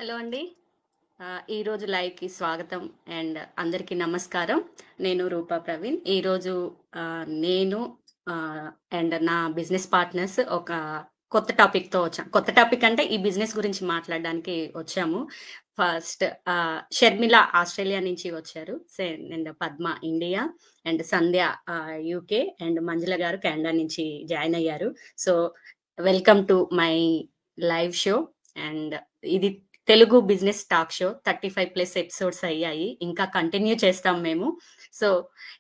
Hello అండి. ఈరోజు లైవ్‌కి స్వాగతం అండ్ అందరికీ నమస్కారం. నేను రూపా ప్రవీణ్. ఈరోజు నేను ఆహ్, అండ్ నా బిజినెస్ పార్ట్నర్స్ ఒక కొత్త టాపిక్‌తో వచ్చాం. కొత్త టాపిక్ అంటే ఈ బిజినెస్ గురించి మాట్లాడడానికి వచ్చాము. ఫస్ట్ షర్మిల ఆస్ట్రేలియా నుంచి వచ్చారు. And Padma India and Sandhya UK and Manjula garu Canada నుంచి జాయిన్ అయ్యారు. So, welcome to my live show and ఇది Telugu business talk show 35+ episodes అయ్యాయి. ఇంకా కంటిన్యూ చేస్తాం మేము. సో,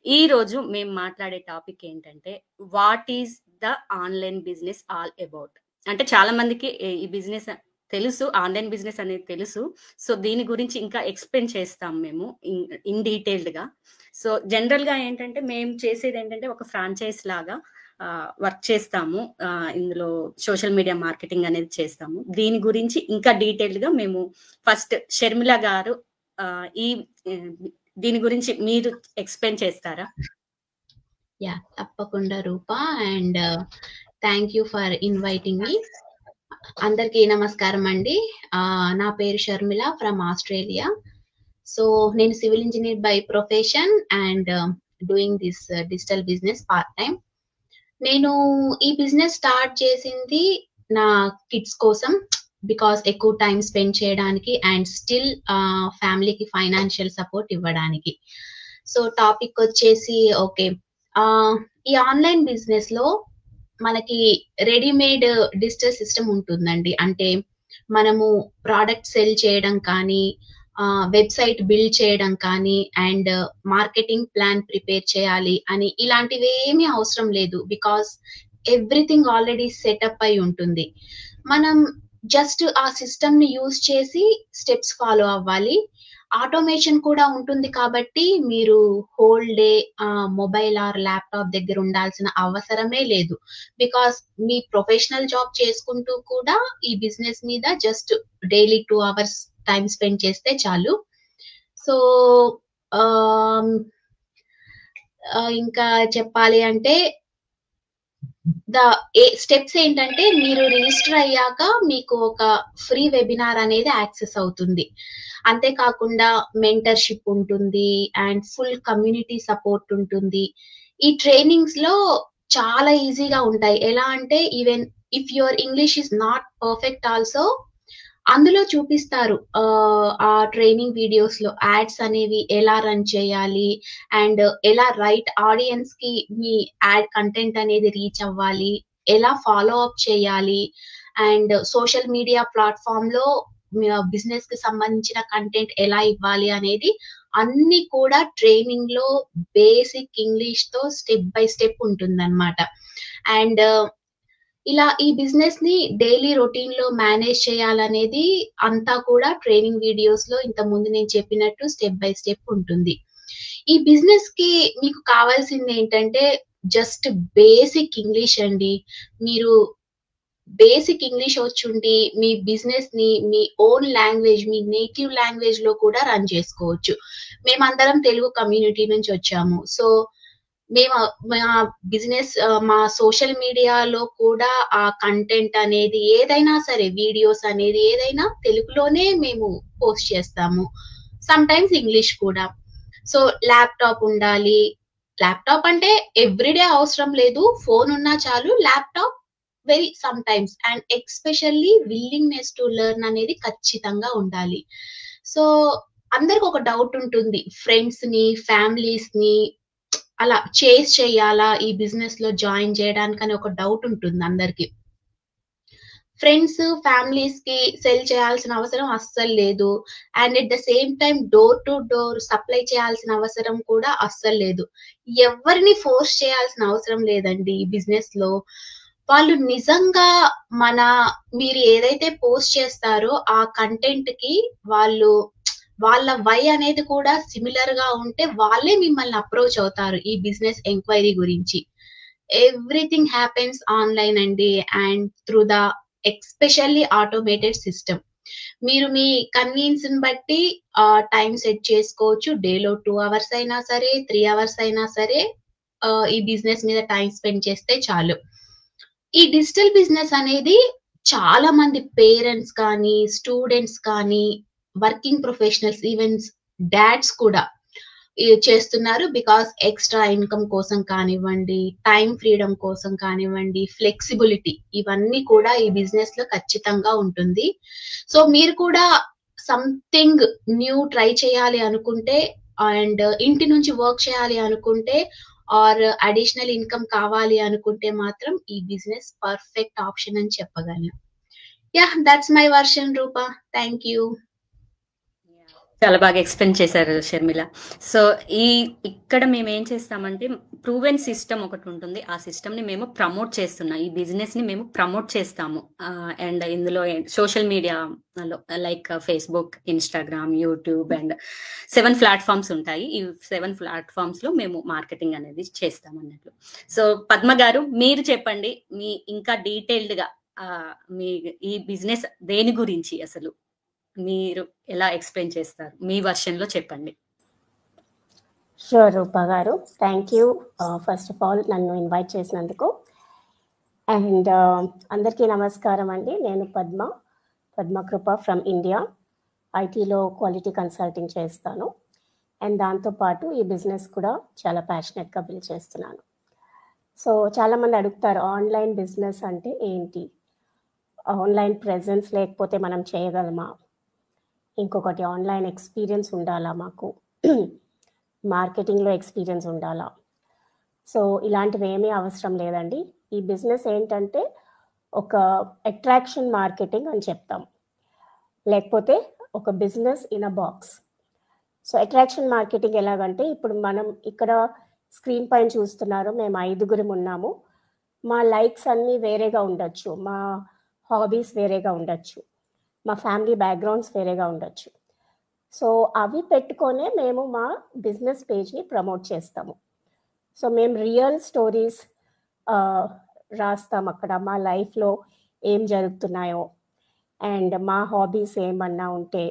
ఈరోజు మేము మాట్లాడే టాపిక్ ఏంటంటే, what is the online business all about? అంటే చాలా మందికి ఈ బిజినెస్ తెలుసు. ఆన్‌లైన్ బిజినెస్ అనేది తెలుసు. సో, దీని గురించి ఇంకా ఎక్స్‌ప్లెయిన్ చేస్తాం మేము ఇన్ డీటెయిల్డ్‌గా. సో, జనరల్‌గా ఏంటంటే, మేము చేసేదేంటంటే ఒక ఫ్రాంచైజ్ లాగా వర్క్ చేస్తాము. ఇందులో సోషల్ మీడియా మార్కెటింగ్ అనేది చేస్తాము. దీని గురించి ఇంకా డీటెయిల్డ్‌గా మేము ఫస్ట్ షర్మిల గారు ఆహ్, ఈ ఆహ్, దీని గురించి మీరు ఎక్స్‌ప్లెయిన్ చేస్తారా? యాహ్! తప్పకుండా Rupa. And thank you for inviting me. అందరికీ నమస్కారం అండి. నా పేరు షర్మిల ఫ్రమ్ ఆస్ట్రేలియా. సో, నేను civil engineer by profession and doing this digital business part time. నేను ఈ బిజినెస్ స్టార్ట్ చేసింది నా కిడ్స్ కోసం. బికాస్ ఎక్కువ టైమ్ స్పెండ్ చేయడానికి అండ్ స్టిల్ ఫ్యామిలీకి ఫైనాన్షియల్ సపోర్ట్ ఇవ్వడానికి. సో, టాపిక్ వచ్చేసి ఓకే. ఈ ఆన్‌లైన్ బిజినెస్‌లో మనకి రెడీమేడ్ డిజిటల్ సిస్టమ్ ఉంటుందండి. అంటే మనము ప్రొడక్ట్ సెల్ చేయడం కానీ, వెబ్‌సైట్ బిల్డ్ చేయడం కానీ, అండ్ మార్కెటింగ్ ప్లాన్ ప్రిపేర్ చేయాలి అని ఇలాంటివేమీ అవసరం లేదు. బికాస్ ఎవ్రీథింగ్ ఆల్రెడీ సెటప్ అయి ఉంటుంది. మనం జస్ట్ ఆ సిస్టమ్‌ని యూజ్ చేసి స్టెప్స్ ఫాలో అవ్వాలి. ఆటోమేషన్ కూడా ఉంటుంది కాబట్టి మీరు whole day mobile are laptop దగ్గర ఉండాల్సిన అవసరమే లేదు. బికాస్ మీ ప్రొఫెషనల్ జాబ్ చేసుకుంటూ కూడా ఈ బిజినెస్ మీద just daily 2 hours time spend చేస్తే చాలు. సో, ఆహ్, ఇంకా చెప్పాలి అంటే ద స్టెప్స్ ఏంటంటే మీరు రిజిస్టర్ అయ్యాక మీకు ఒక ఫ్రీ వెబినార్ అనేది యాక్సెస్ అవుతుంది. అంతేకాకుండా మెంటర్‌షిప్ ఉంటుంది అండ్ ఫుల్ కమ్యూనిటీ సపోర్ట్ ఉంటుంది. ఈ ట్రైనింగ్స్‌లో చాలా ఈజీగా ఉంటాయి. ఎలా అంటే even if your English is not perfect also అందులో చూపిస్తారు. ఆ ట్రైనింగ్ వీడియోస్‌లో యాడ్స్ అనేవి ఎలా రన్ చేయాలి? అండ్ ఎలా రైట్ ఆడియన్స్‌కి మీ యాడ్ కంటెంట్ అనేది రీచ్ అవ్వాలి? ఎలా ఫాలో అప్ చేయాలి? అండ్ సోషల్ మీడియా ప్లాట్‌ఫార్మ్‌లో బిజినెస్‌కి సంబంధించిన కంటెంట్ ఎలా ఇవ్వాలి అనేది అన్నీ కూడా ట్రైనింగ్‌లో బేసిక్ ఇంగ్లీష్‌తో స్టెప్ బై స్టెప్ ఉంటుందన్నమాట. అండ్ ఇలా ఈ బిజినెస్‌ని డైలీ రొటీన్‌లో మేనేజ్ చేయాలనేది అంతా కూడా ట్రైనింగ్ వీడియోస్‌లో ఇంతకుముందు నేను చెప్పినట్టు స్టెప్ బై స్టెప్ ఉంటుంది. ఈ బిజినెస్‌కి మీకు కావాల్సిందేంటంటే జస్ట్ బేసిక్ ఇంగ్లీష్ అండి. మీరు బేసిక్ ఇంగ్లీష్ వచ్చుండి మీ బిజినెస్‌ని మీ ఓన్ లాంగ్వేజ్, మీ నేటివ్ లాంగ్వేజ్‌లో కూడా రన్ చేసుకోవచ్చు. మేమందరం తెలుగు కమ్యూనిటీ నుంచి వచ్చాము. సో, మేము మా బిజినెస్ మా సోషల్ మీడియాలో కూడా ఆ కంటెంట్ అనేది ఏదైనా సరే వీడియోస్ అనేది ఏదైనా తెలుగులోనే మేము పోస్ట్ చేస్తాము. సమ్‌టైమ్స్ ఇంగ్లీష్ కూడా. సో, ల్యాప్‌టాప్ ఉండాలి. ల్యాప్‌టాప్ అంటే ఎవ్రీడే అవసరం లేదు. ఫోన్ ఉన్నా చాలు. Laptop very sometimes and especially willingness to learn అనేది ఖచ్చితంగా ఉండాలి. సో, అందరికి ఒక డౌట్ ఉంటుంది. ఫ్రెండ్స్‌ని, ఫ్యామిలీస్‌ని అలా చేయాలా? ఈ బిజినెస్‌లో జాయిన్ జేయడానికని ఒక డౌట్ ఉంటుంది అందరికి. ఫ్రెండ్స్, ఫ్యామిలీస్‌కి సెల్ చేయాల్సిన అవసరం అస్సలు లేదు. And at the same time door to door supply చేయాల్సిన అవసరం కూడా అస్సలు లేదు. ఎవ్వరిని ఫోర్స్ చేయాల్సిన అవసరం లేదండి ఈ బిజినెస్‌లో. వాళ్ళు నిజంగా మన మీరు ఏదైతే పోస్ట్ చేస్తారో ఆ కంటెంట్‌కి వాళ్ళు వాళ్ళ వై అనేది కూడా సిమిలర్‌గా ఉంటే వాళ్ళే మిమ్మల్ని అప్రోచ్ అవుతారు ఈ బిజినెస్ ఎంక్వైరీ గురించి. ఎవ్రీథింగ్ హ్యాపెన్స్ ఆన్‌లైన్ అండి. And through the especially automated system. మీరు మీ కన్వీనియన్స్‌ని బట్టి టైమ్ సెట్ చేసుకోవచ్చు. డేలో 2 అవర్స్ అయినా సరే, 3 అవర్స్ అయినా సరే ఈ బిజినెస్ మీద టైమ్ స్పెండ్ చేస్తే చాలు. ఈ డిజిటల్ బిజినెస్ అనేది చాలా మంది పేరెంట్స్ కానీ, స్టూడెంట్స్ కానీ, వర్కింగ్ ప్రొఫెషనల్స్, ఈవెన్ డాడ్స్ కూడా చేస్తున్నారు. బికాస్ ఎక్స్‌ట్రా ఇన్‌కమ్ కోసం కానివ్వండి, టైమ్ ఫ్రీడమ్ కోసం కానివ్వండి, ఫ్లెక్సిబిలిటీ ఇవన్నీ కూడా ఈ బిజినెస్‌లో ఖచ్చితంగా ఉంటుంది. సో, మీరు కూడా సంథింగ్ న్యూ ట్రై చేయాలి అనుకుంటే అండ్ ఇంటి నుంచి వర్క్ చేయాలి అనుకుంటే ఆర్ అడిషనల్ ఇన్‌కమ్ కావాలి అనుకుంటే మాత్రం ఈ బిజినెస్ పర్ఫెక్ట్ ఆప్షన్ అని చెప్పగలను. Yeah! That's my version Rupa. Thank you. చాలా బాగా ఎక్స్‌ప్లెయిన్ చేశారు షర్మిల. సో, ఇక్కడ మేమేం చేస్తామంటే ప్రూవెన్ సిస్టమ్ ఒకటుంటుంది. ఆ సిస్టమ్‌ని మేము ప్రమోట్ చేస్తున్నాం. ఈ బిజినెస్‌ని మేము ప్రమోట్ చేస్తాము. అండ్ ఇందులో సోషల్ మీడియాలో like Facebook, Instagram, YouTube and 7 platforms ఉంటాయి. ఈ 7 ప్లాట్‌ఫార్మ్స్‌లో మేము మార్కెటింగ్ అనేది చేస్తామన్నట్లు. సో, పద్మ గారు మీరు చెప్పండి. మీ ఇంకా డీటెయిల్డ్‌గా మీ ఈ బిజినెస్ దేని గురించి అసలు? మీరు ఎలా ఎక్స్‌ప్లెయిన్ చేస్తారు? మీ వర్షన్‌లో చెప్పండి. షూర్ రూపా గారు. Thank you first of all నన్ను ఇన్వైట్ చేసినందుకు. అండ్ అందరికీ నమస్కారం అండి. నేను పద్మకృప ఫ్రమ్ ఇండియా. ఐటీలో క్వాలిటీ కన్సల్టింగ్ చేస్తాను. అండ్ దాంతోపాటు ఈ బిజినెస్ కూడా చాలా ప్యాషనెట్గా బిల్డ్ చేస్తున్నాను. సో చాలామంది అడుగుతారు ఆన్లైన్ బిజినెస్ అంటే ఏంటి, ఆన్లైన్ ప్రెజెన్స్ లేకపోతే మనం చేయగలమా, ఇంకొకటి ఆన్లైన్ ఎక్స్పీరియన్స్ ఉండాలా, మాకు మార్కెటింగ్లో ఎక్స్పీరియన్స్ ఉండాలా. సో ఇలాంటివి ఏమీ అవసరం లేదండి. ఈ బిజినెస్ ఏంటంటే ఒక అట్రాక్షన్ మార్కెటింగ్ అని చెప్తాం, లేకపోతే ఒక business in a box. So attraction marketing ఎలాగంటే ఇప్పుడు మనం ఇక్కడ స్క్రీన్ పైన చూస్తున్నారు, మేము 5గురం ఉన్నాము. మా లైక్స్ అన్నీ వేరేగా ఉండొచ్చు, మా హాబీస్ వేరేగా ఉండొచ్చు, మా ఫ్యామిలీ బ్యాక్గ్రౌండ్స్ వేరేగా ఉండొచ్చు. సో అవి పెట్టుకొనే మేము మా బిజినెస్ పేజ్ని ప్రమోట్ చేస్తాము. సో మేము రియల్ స్టోరీస్ రాస్తాం అక్కడ, మా లైఫ్లో ఏం జరుగుతున్నాయో అండ్ మా హాబీస్ ఏమన్నా ఉంటే.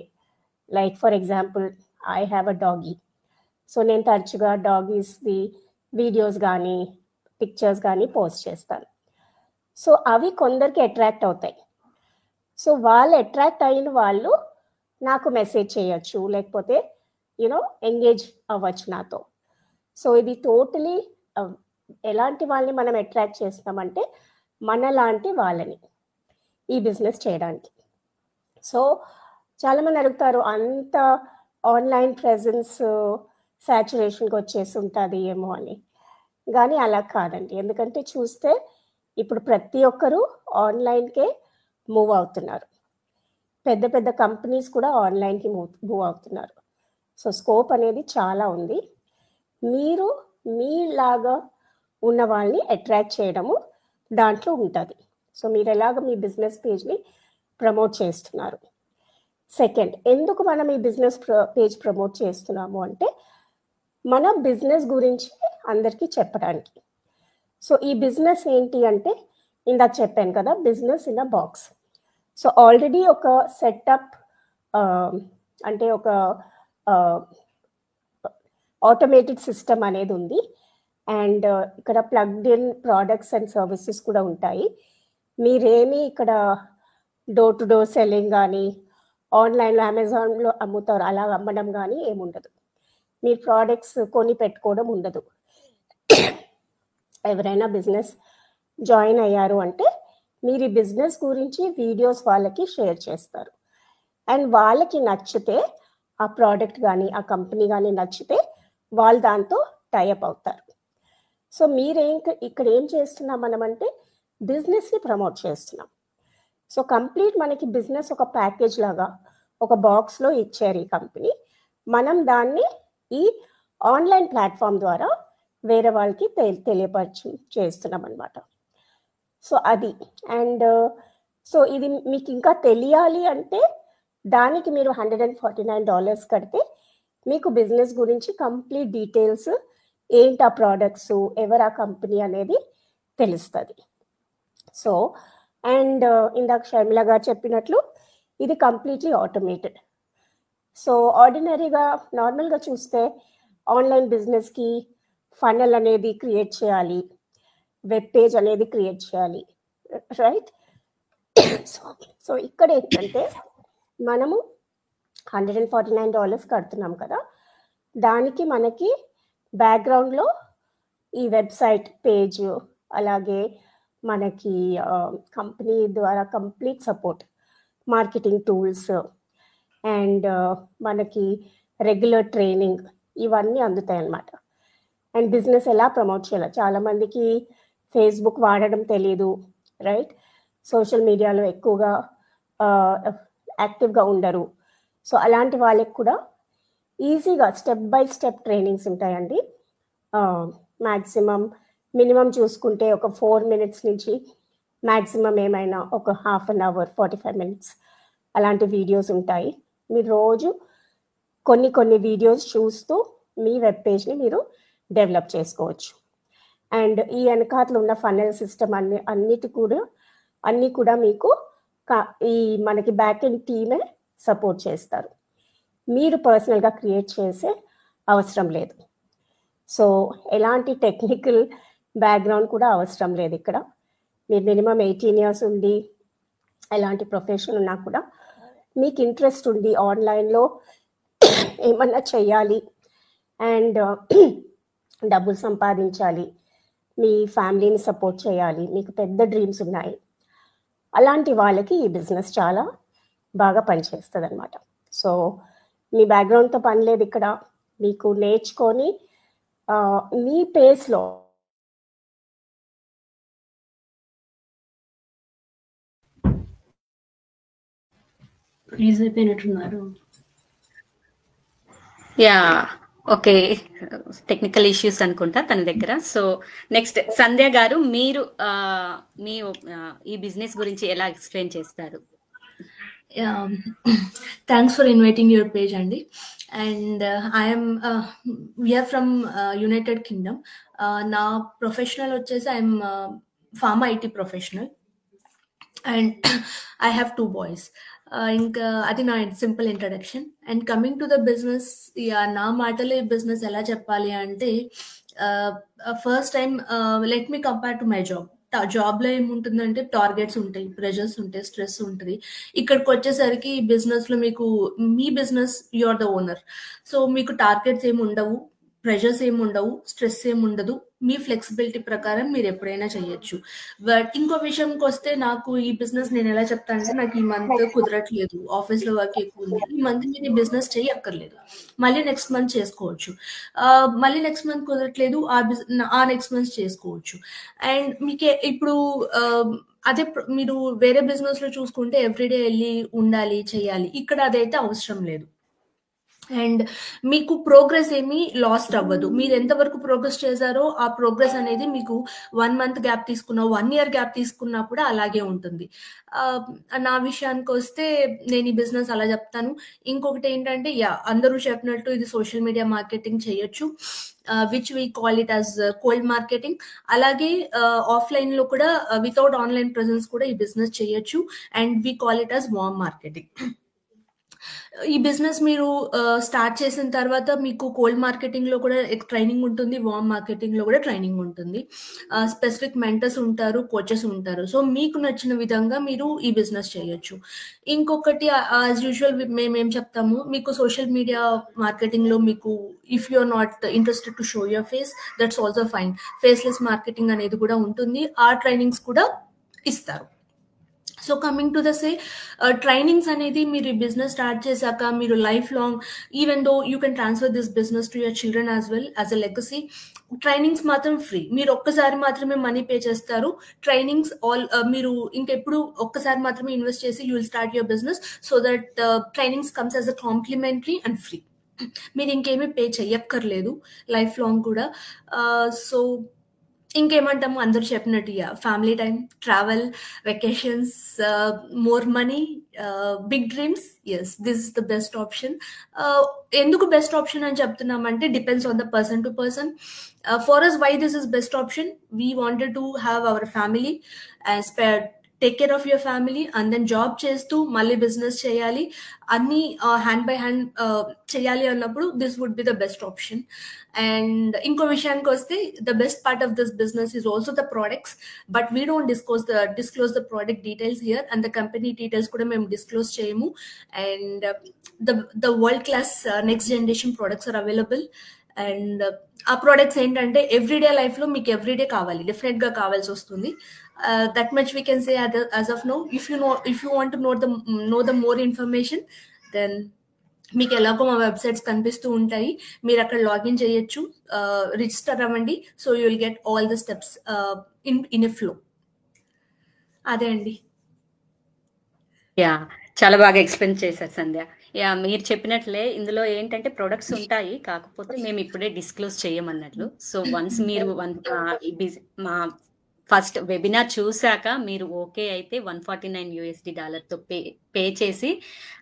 Like for example I have a doggy. So నేను తరచుగా డాగీస్ది వీడియోస్ కానీ పిక్చర్స్ కానీ పోస్ట్ చేస్తాను. సో అవి కొందరికి అట్రాక్ట్ అవుతాయి. సో వాళ్ళు అట్రాక్ట్ అయిన వాళ్ళు నాకు మెసేజ్ చేయొచ్చు, లేకపోతే యూనో ఎంగేజ్ అవ్వచ్చు నాతో. సో ఇది టోటలీ ఎలాంటి వాళ్ళని మనం అట్రాక్ట్ చేస్తామంటే మనలాంటి వాళ్ళని ఈ బిజినెస్ చేయడానికి. సో చాలామంది అడుగుతారు అంత ఆన్లైన్ ప్రెజెన్స్ సాచురేషన్కి వచ్చేసి ఉంటుంది ఏమో అని. కానీ అలా కాదండి. ఎందుకంటే చూస్తే ఇప్పుడు ప్రతి ఒక్కరూ ఆన్లైన్కే మూవ్ అవుతున్నారు. పెద్ద పెద్ద కంపెనీస్ కూడా ఆన్లైన్కి మూవ్ అవుతున్నారు. సో స్కోప్ అనేది చాలా ఉంది. మీరు మీలాగా ఉన్న వాళ్ళని అట్రాక్ట్ చేయడము దాంట్లో ఉంటుంది. సో మీరు ఎలాగ మీ బిజినెస్ పేజ్ని ప్రమోట్ చేస్తున్నారు. సెకండ్, ఎందుకు మనం ఈ బిజినెస్ పేజ్ ప్రమోట్ చేస్తున్నాము అంటే మన బిజినెస్ గురించి అందరికీ చెప్పడానికి. సో ఈ బిజినెస్ ఏంటి అంటే ఇందాక చెప్పాను కదా, business in a box. So already ఒక సెటప్ అంటే ఒక ఆటోమేటెడ్ సిస్టమ్ అనేది ఉంది. అండ్ ఇక్కడ plugged in products and services కూడా ఉంటాయి. మీరేమీ ఇక్కడ డోర్ టు డోర్ సెల్లింగ్ కానీ ఆన్లైన్లో అమెజాన్లో అమ్ముతారు అలా అమ్మడం కానీ ఏముండదు. మీరు ప్రోడక్ట్స్ కొని పెట్టుకోవడం ఉండదు. ఎవరైనా బిజినెస్ జాయిన్ అయ్యారు అంటే మీరు ఈ బిజినెస్ గురించి వీడియోస్ వాళ్ళకి షేర్ చేస్తారు. అండ్ వాళ్ళకి నచ్చితే ఆ ప్రోడక్ట్ కానీ ఆ కంపెనీ కానీ నచ్చితే వాళ్ళు దాంతో టైఅప్ అవుతారు. సో ఇక్కడ ఏం చేస్తున్నాం మనం అంటే బిజినెస్ని ప్రమోట్ చేస్తున్నాం. సో కంప్లీట్ మనకి బిజినెస్ ఒక ప్యాకేజ్ లాగా ఒక బాక్స్లో ఇచ్చారు ఈ కంపెనీ. మనం దాన్ని ఈ ఆన్లైన్ ప్లాట్ఫామ్ ద్వారా వేరే వాళ్ళకి తెలియపరిచి చేస్తున్నాం అనమాట. సో అది. అండ్ సో ఇది మీకు ఇంకా తెలియాలి అంటే దానికి మీరు $149 కడితే మీకు బిజినెస్ గురించి కంప్లీట్ డీటెయిల్స్, ఏంటి ఆ ప్రోడక్ట్స్, ఎవరు ఆ కంపెనీ అనేది తెలుస్తుంది. సో అండ్ ఇందాక షర్మిల గారు చెప్పినట్లు ఇది కంప్లీట్లీ ఆటోమేటెడ్. సో ఆర్డినరీగా నార్మల్గా చూస్తే ఆన్లైన్ బిజినెస్కి ఫనల్ అనేది క్రియేట్ చేయాలి, వెబ్ పేజ్ అనేది క్రియేట్ చేయాలి, రైట్? సో ఇక్కడ ఏంటంటే మనము $149 కడుతున్నాం కదా, దానికి మనకి బ్యాక్గ్రౌండ్లో ఈ వెబ్సైట్ పేజ్, అలాగే మనకి కంపెనీ ద్వారా complete support, marketing tools and మనకి రెగ్యులర్ ట్రైనింగ్ ఇవన్నీ అందుతాయి అన్నమాట. అండ్ బిజినెస్ ఎలా ప్రమోట్ చేయాలి, చాలామందికి ఫేస్బుక్ వాడడం తెలియదు, రైట్? సోషల్ మీడియాలో ఎక్కువగా యాక్టివ్గా ఉండరు. సో అలాంటి వాళ్ళకి కూడా ఈజీగా స్టెప్ బై స్టెప్ ట్రైనింగ్స్ ఉంటాయండి. మినిమం చూసుకుంటే ఒక 4 minutes నుంచి మ్యాక్సిమం ఏమైనా ఒక ½ an hour 45 minutes అలాంటి వీడియోస్ ఉంటాయి. మీరు రోజు కొన్ని వీడియోస్ చూస్తూ మీ వెబ్ పేజ్ని మీరు డెవలప్ చేసుకోవచ్చు. అండ్ ఈ వెనకాతలు ఉన్న ఫనల్ సిస్టమ్ అన్నీ కూడా మీకు ఈ మనకి బ్యాక్ ఎండ్ టీమే సపోర్ట్ చేస్తారు. మీరు పర్సనల్గా క్రియేట్ చేసే అవసరం లేదు. సో ఎలాంటి టెక్నికల్ బ్యాక్గ్రౌండ్ కూడా అవసరం లేదు ఇక్కడ. మీరు మినిమం 18 years ఉండి ఎలాంటి ప్రొఫెషన్ ఉన్నా కూడా మీకు ఇంట్రెస్ట్ ఉంది ఆన్లైన్లో ఏమన్నా చేయాలి అండ్ డబ్బులు సంపాదించాలి, మీ ఫ్యామిలీని సపోర్ట్ చేయాలి, మీకు పెద్ద డ్రీమ్స్ ఉన్నాయి, అలాంటి వాళ్ళకి ఈ బిజినెస్ చాలా బాగా పనిచేస్తుంది అనమాట. సో మీ బ్యాక్గ్రౌండ్తో పని లేదు ఇక్కడ. మీకు నేర్చుకొని మీ పేస్లో ఫ్రీజ్ అయిపోయినట్టున్నారు. యా ఓకే, టెక్నికల్ ఇష్యూస్ అనుకుంటా తన దగ్గర. సో నెక్స్ట్ సంధ్య గారు, మీరు మీ ఈ బిజినెస్ గురించి ఎలా ఎక్స్ప్లెయిన్ చేస్తారు? Thanks for inviting your page, Andy. And we are from United Kingdom. Na professional vachesi I am pharma IT professional, and I have 2 boys. ఇంకా అది నా simple introduction. And coming to the business, నా మాటలే business ఎలా చెప్పాలి అంటే, first time let me compare to my job. జాబ్లో ఏముంటుందంటే టార్గెట్స్ ఉంటాయి, ప్రెషర్స్ ఉంటాయి, స్ట్రెస్ ఉంటుంది. ఇక్కడికి వచ్చేసరికి బిజినెస్లో మీకు మీ business you are the owner. So మీకు టార్గెట్స్ ఏమి ఉండవు, ప్రెషర్స్ ఏమి ఉండవు, స్ట్రెస్ ఏమి ఉండదు. మీ ఫ్లెక్సిబిలిటీ ప్రకారం మీరు ఎప్పుడైనా చేయొచ్చు. బట్ ఇంకో విషయంకి వస్తే, నాకు ఈ బిజినెస్ నేను ఎలా చెప్తానంటే, నాకు ఈ మంత్ కుదరట్లేదు, ఆఫీస్లో వర్క్ ఎక్కువ ఉంది, ఈ మంత్ మీరు ఈ బిజినెస్ చేయక్కర్లేదు, మళ్ళీ నెక్స్ట్ మంత్ చేసుకోవచ్చు. మళ్ళీ నెక్స్ట్ మంత్ కుదరట్లేదు, ఆ నెక్స్ట్ మంత్ చేసుకోవచ్చు. అండ్ మీకే ఇప్పుడు అదే మీరు వేరే బిజినెస్ లో చూసుకుంటే ఎవ్రీడే వెళ్ళి ఉండాలి, చేయాలి. ఇక్కడ అదైతే అవసరం లేదు. అండ్ మీకు ప్రోగ్రెస్ ఏమీ లాస్ట్ అవ్వదు. మీరు ఎంతవరకు ప్రోగ్రెస్ చేశారో ఆ ప్రోగ్రెస్ అనేది మీకు 1 month గ్యాప్ తీసుకున్నా, 1 year గ్యాప్ తీసుకున్నా కూడా అలాగే ఉంటుంది. నా విషయానికి వస్తే నేను ఈ బిజినెస్ అలా చెప్తాను. ఇంకొకటి ఏంటంటే, అందరూ చెప్పినట్టు ఇది సోషల్ మీడియా మార్కెటింగ్ చేయొచ్చు, which we call it as cold marketing. అలాగే ఆఫ్లైన్ లో కూడా వితౌట్ ఆన్లైన్ ప్రెసెన్స్ కూడా ఈ బిజినెస్ చేయొచ్చు, and we call it as warm marketing. ఈ బిజినెస్ మీరు స్టార్ట్ చేసిన తర్వాత మీకు కోల్డ్ మార్కెటింగ్ లో కూడా ట్రైనింగ్ ఉంటుంది, వార్మ్ మార్కెటింగ్ లో కూడా ట్రైనింగ్ ఉంటుంది. స్పెసిఫిక్ మెంటర్స్ ఉంటారు, కోచెస్ ఉంటారు. సో మీకు నచ్చిన విధంగా మీరు ఈ బిజినెస్ చేయొచ్చు. ఇంకొకటి, యాజ్ యూజువల్ మేమేం చెప్తాము, మీకు సోషల్ మీడియా మార్కెటింగ్ లో మీకు if you are not interested to show your face, that's also fine. Faceless marketing అనేది కూడా ఉంటుంది, ఆ ట్రైనింగ్స్ కూడా ఇస్తారు. So coming to the say, trainings అనేది మీరు ఈ బిజినెస్ స్టార్ట్ చేశాక మీరు life long, even though you can transfer this business to your children as well as a legacy. Trainings మాత్రం ఫ్రీ, మీరు ఒక్కసారి మాత్రమే మనీ పే చేస్తారు. ట్రైనింగ్స్ మీరు ఇంకెప్పుడు ఒక్కసారి మాత్రమే ఇన్వెస్ట్ చేసి you will start your business. So that trainings comes as a complimentary and free. మీరు ఇంకేమీ పే చెయ్యక్కర్లేదు లైఫ్ లాంగ్ కూడా. సో ఇంకేమంటాము, అందరూ చెప్పినట్టు family time, travel, vacations, more money, big dreams, yes this is the best option. ఎందుకు best option అని చెప్తున్నామంటే, depends on the person to person. For us, why this is best option, we wanted to have our family and spare take care of your family and then job చేస్తూ మళ్ళీ business చేయాలి, అన్ని hand by hand చేయాలి అన్నప్పుడు this would be the best option. And ఇంకో విషయానికి వస్తే the best part of this business is also the products, but we don't disclose the product details here and the company details కూడా మేము disclose చేయము. And the world class next generation products are available. And ఆ ప్రోడక్ట్స్ ఏంటంటే everyday life లో మీకు everyday కావాలి, definite గా కావాల్సి వస్తుంది. That much we can say as of no. If you want to know the more information, then మీకు ఎలాగో మా వెబ్సైట్స్ కనిపిస్తూ ఉంటాయి, మీరు అక్కడ లాగిన్ చేయొచ్చు, రిజిస్టర్ అవ్వండి. So you will get all the steps in a flow. అదే అండి. యా, చాలా బాగా ఎక్స్ప్లెయిన్ చేశారు సంధ్య. యా, మీరు చెప్పినట్లే ఇందులో ఏంటంటే ప్రొడక్ట్స్ ఉంటాయి, కాకపోతే మేము ఇప్పుడే డిస్క్లోజ్ చేయమన్నట్లు. సో వన్స్ మీరు మా ఫస్ట్ వెబినార్ చూశాక మీరు ఓకే అయితే $149 పే చేసి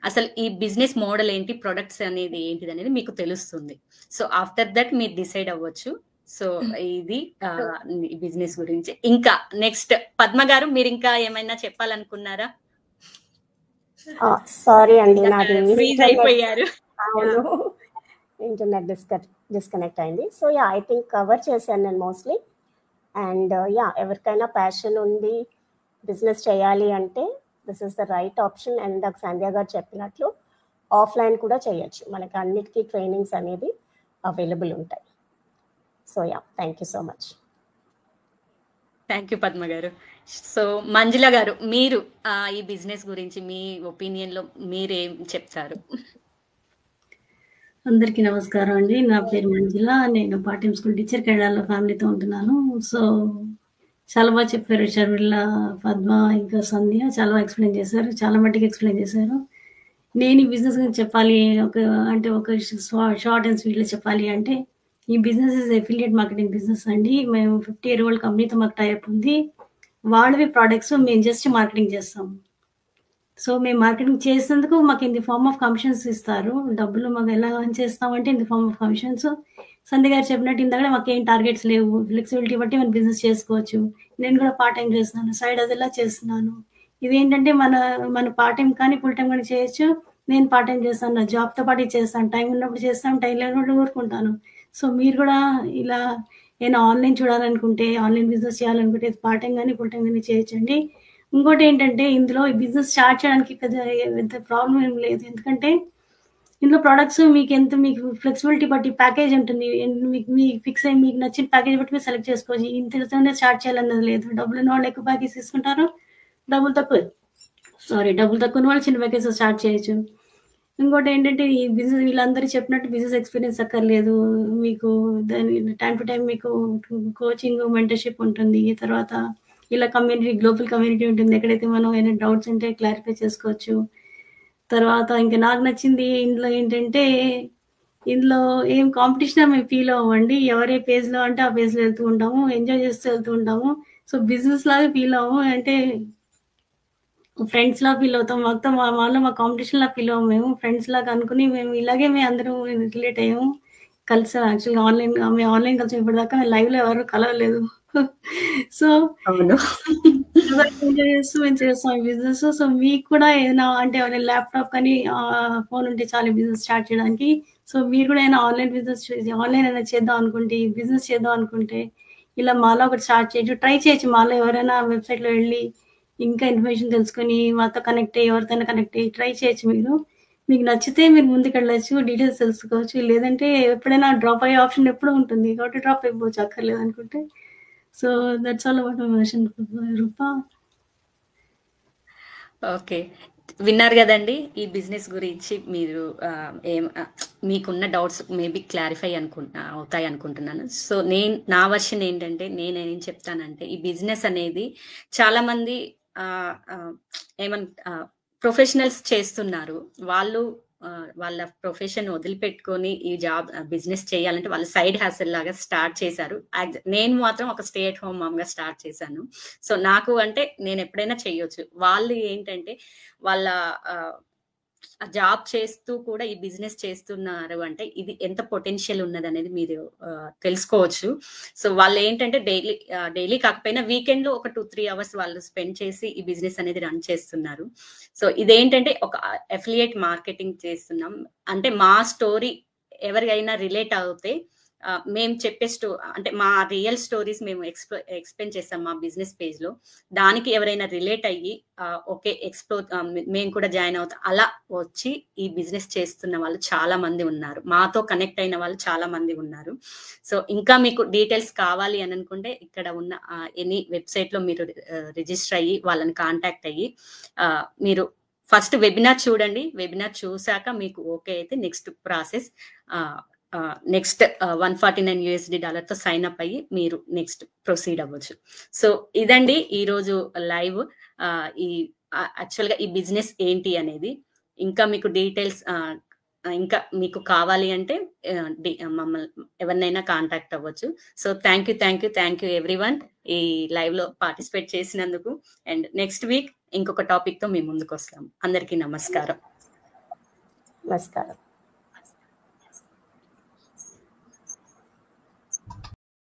అసలు ఈ బిజినెస్ మోడల్ ఏంటి, ప్రొడక్ట్స్ అనేది ఏంటిది అనేది మీకు తెలుస్తుంది. సో ఆఫ్టర్ దట్ మీరు డిసైడ్ అవ్వచ్చు. సో ఇది బిజినెస్ గురించి. ఇంకా నెక్స్ట్ పద్మ గారు, మీరు ఇంకా ఏమైనా చెప్పాలనుకున్నారా? సారీ అండి, నాది ఫ్రీజ్ అయిపోయారు. అవును, ఇంటర్నెట్ డిస్కనెక్ట్ అయింది. So yeah, I think cover చేశాను నేను మోస్ట్లీ. అండ్ యా, ఎవరికైనా ప్యాషన్ ఉంది బిజినెస్ చేయాలి అంటే this is the right option. And Sandhya garu చెప్పినట్లు ఆఫ్లైన్ కూడా చేయొచ్చు, మనకి అన్నిటికీ ట్రైనింగ్స్ అనేది అవైలబుల్ ఉంటాయి. So yeah, thank you so much. Thank you Padma గారు. సో మంజుల గారు, మీరు ఈ బిజినెస్ గురించి మీ ఒపీనియన్ లో మీరేం చెప్తారు? అందరికీ నమస్కారం అండి. నా పేరు మంజుల, నేను పార్ట్ టైం స్కూల్ టీచర్, కేరళలో ఫ్యామిలీతో ఉంటున్నాను. సో చాలా బాగా చెప్పారు షర్మిల, పద్మ, ఇంకా సంధ్య చాలా బాగా ఎక్స్ప్లెయిన్ చేశారు, చాలా మట్టికి ఎక్స్ప్లెయిన్ చేశారు. నేను ఈ బిజినెస్ గురించి చెప్పాలి ఒక షార్ట్ అండ్ స్వీట్లో చెప్పాలి అంటే, ఈ business is affiliate marketing business అండి. మేము 50-year-old కంపెనీతో మాకు టైప్ ఉంది. వాళ్ళవి ప్రోడక్ట్స్ మేము జస్ట్ మార్కెటింగ్ చేస్తాము. సో మేము మార్కెటింగ్ చేసేందుకు మాకు in the form of commissions ఇస్తారు. డబ్బులు మాకు ఎలా చేస్తామంటే in the form of commissions. Sandhya garu చెప్పినట్టు ఇందాక మాకు ఏం టార్గెట్స్ లేవు, ఫ్లెక్సిబిలిటీ బట్టి మనం బిజినెస్ చేసుకోవచ్చు. నేను కూడా పార్ట్ టైం చేస్తున్నాను, సైడ్ అదెలా చేస్తున్నాను. ఇదేంటంటే మన పార్ట్ టైం కానీ ఫుల్ టైం కానీ చేయొచ్చు. నేను పార్ట్ టైం చేస్తాను, నా జాబ్తో పాటు చేస్తాను, టైం ఉన్నప్పుడు చేస్తాను, టైం లేనప్పుడు ఊరుకుంటాను. సో మీరు కూడా ఇలా ఏదైనా ఆన్లైన్ చూడాలనుకుంటే, ఆన్లైన్ బిజినెస్ చేయాలనుకుంటే పార్ట్ టైం కానీ ఫుల్ టైం కానీ చేయొచ్చండి. ఇంకోటి ఏంటంటే, ఇందులో ఈ బిజినెస్ స్టార్ట్ చేయడానికి పెద్ద ప్రాబ్లం ఏం లేదు. ఎందుకంటే ఇందులో ప్రోడక్ట్స్ మీకు ఫ్లెక్సిబిలిటీ బట్టి ప్యాకేజ్ ఉంటుంది. మీకు ఫిక్స్ అయ్యి మీకు నచ్చిన ప్యాకేజ్ బట్టి మీరు సెలెక్ట్ చేసుకోవచ్చు. ఇంతలోనే స్టార్ట్ చేయాలన్నది లేదు. డబ్బులు ఉన్న వాళ్ళు ఎక్కువ ప్యాకేజ్ తీసుకుంటారు, డబ్బులు తక్కువ వాళ్ళు చిన్న ప్యాకేజ్ స్టార్ట్ చేయొచ్చు. ఇంకోటి ఏంటంటే, ఈ బిజినెస్ వీళ్ళందరూ చెప్పినట్టు బిజినెస్ ఎక్స్పీరియన్స్ అక్కర్లేదు. మీకు దాని టైం టు టైం మీకు కోచింగ్, మెంటర్షిప్ ఉంటుంది. తర్వాత ఇలా గ్లోబల్ కమ్యూనిటీ ఉంటుంది, ఎక్కడైతే మనం ఏమైనా డౌట్స్ ఉంటే క్లారిఫై చేసుకోవచ్చు. తర్వాత ఇంకా నాకు నచ్చింది ఇందులో ఏంటంటే, ఇందులో ఏం కాంపిటీషన్ మేము ఫీల్ అవ్వండి. ఎవరే పేజ్లో అంటే ఆ పేజ్లో వెళ్తూ ఉంటాము, ఎంజాయ్ చేస్తూ వెళ్తూ ఉంటాము. సో బిజినెస్ లాగా ఫీల్ అవ్వము, అంటే ఫ్రెండ్స్ లా ఫీల్ అవుతాం. మొత్తం వాళ్ళ మా కాంపిటీషన్ లా ఫీల్ అవ్వము. మేము ఫ్రెండ్స్ లాగా అనుకుని మేము ఇలాగే మేము అందరం రిలేట్ అయ్యాము, కలిసాం. యాక్చువల్గా మేము ఆన్లైన్ కలిసి ఇప్పటిదాకా మేము లైవ్ లో ఎవరు కలవలేదు. సో ఎంజాయ్ చేస్తూ మేము చేస్తాం బిజినెస్. సో మీకు కూడా ఏదైనా అంటే ల్యాప్టాప్ కానీ ఫోన్ ఉంటే చాలా బిజినెస్ స్టార్ట్ చేయడానికి. సో మీరు కూడా ఏదైనా ఆన్లైన్ బిజినెస్ ఆన్లైన్ అయినా చేద్దాం అనుకుంటే, బిజినెస్ చేద్దాం అనుకుంటే ఇలా మాలో ఒకటి స్టార్ట్ చేయొచ్చు, ట్రై చేయొచ్చు. మాలో ఎవరైనా వెబ్సైట్ లో వెళ్ళి ఇంకా ఇన్ఫర్మేషన్ తెలుసుకొని మాతో కనెక్ట్ అయ్యి ఎవరితోనే కనెక్ట్ అయ్యి ట్రై చేయొచ్చు. మీకు నచ్చితే మీరు ముందుకు వెళ్ళచ్చు, డీటెయిల్స్ తెలుసుకోవచ్చు. లేదంటే ఎప్పుడైనా డ్రాప్ అయ్యే ఆప్షన్ ఎప్పుడు ఉంటుంది, కాబట్టి డ్రాప్ అయిపోవచ్చు అక్కర్లేదు అనుకుంటే. So that's all about my version, Rupa. Okay, విన్నారు కదండి ఈ బిజినెస్ గురించి. మీరు మీకున్న డౌట్స్ మేబీ క్లారిఫై అవుతాయి అనుకుంటున్నాను. సో నా వర్షన్ ఏంటంటే, నేనేం చెప్తానంటే, ఈ బిజినెస్ అనేది చాలా మంది ప్రొఫెషనల్స్ చేస్తున్నారు. వాళ్ళు వాళ్ళ ప్రొఫెషన్ వదిలిపెట్టుకొని ఈ బిజినెస్ చేయాలంటే వాళ్ళు సైడ్ హ్యాసల్ లాగా స్టార్ట్ చేశారు. నేను మాత్రం ఒక స్టే అట్ హోమ్ మామ్గా స్టార్ట్ చేశాను. సో నాకు అంటే నేను ఎప్పుడైనా చేయొచ్చు. వాళ్ళు ఏంటంటే వాళ్ళ జాబ్ చేస్తూ కూడా ఈ బిజినెస్ చేస్తున్నారు అంటే ఇది ఎంత పొటెన్షియల్ ఉన్నది అనేది మీరు తెలుసుకోవచ్చు. సో వాళ్ళు ఏంటంటే డైలీ కాకపోయినా వీకెండ్ లో ఒక 2-3 అవర్స్ వాళ్ళు స్పెండ్ చేసి ఈ బిజినెస్ అనేది రన్ చేస్తున్నారు. సో ఇదేంటంటే ఒక అఫిలియేట్ మార్కెటింగ్ చేస్తున్నాం అంటే మా స్టోరీ ఎవరికైనా రిలేట్ అవుతే మేము చెప్పే అంటే మా రియల్ స్టోరీస్ మేము ఎక్స్ప్లెయిన్ చేస్తాం మా బిజినెస్ పేజ్ లో. దానికి ఎవరైనా రిలేట్ అయ్యి ఓకే మేము కూడా జాయిన్ అవుతాం అలా వచ్చి ఈ బిజినెస్ చేస్తున్న వాళ్ళు చాలా మంది ఉన్నారు, మాతో కనెక్ట్ అయిన వాళ్ళు చాలా మంది ఉన్నారు. సో ఇంకా మీకు డీటెయిల్స్ కావాలి అని అనుకుంటే ఇక్కడ ఉన్న ఎనీ వెబ్సైట్ లో మీరు రిజిస్టర్ అయ్యి వాళ్ళని కాంటాక్ట్ అయ్యి మీరు ఫస్ట్ వెబినార్ చూడండి. వెబినార్ చూసాక మీకు ఓకే అయితే నెక్స్ట్ ప్రాసెస్ నెక్స్ట్ $149 తో సైన్ అప్ అయ్యి మీరు నెక్స్ట్ ప్రొసీడ్ అవ్వచ్చు. సో ఇదండి ఈరోజు లైవ్. ఈ యాక్చువల్గా ఈ బిజినెస్ ఏంటి అనేది ఇంకా మీకు డీటెయిల్స్ ఇంకా మీకు కావాలి అంటే మమ్మల్ని ఎవరినైనా కాంటాక్ట్ అవ్వచ్చు. సో థ్యాంక్ యూ ఎవ్రీవన్ ఈ లైవ్ లో పార్టిసిపేట్ చేసినందుకు. అండ్ నెక్స్ట్ వీక్ ఇంకొక టాపిక్ తో మేము ముందుకు వస్తాం. అందరికీ నమస్కారం. నమస్కారం.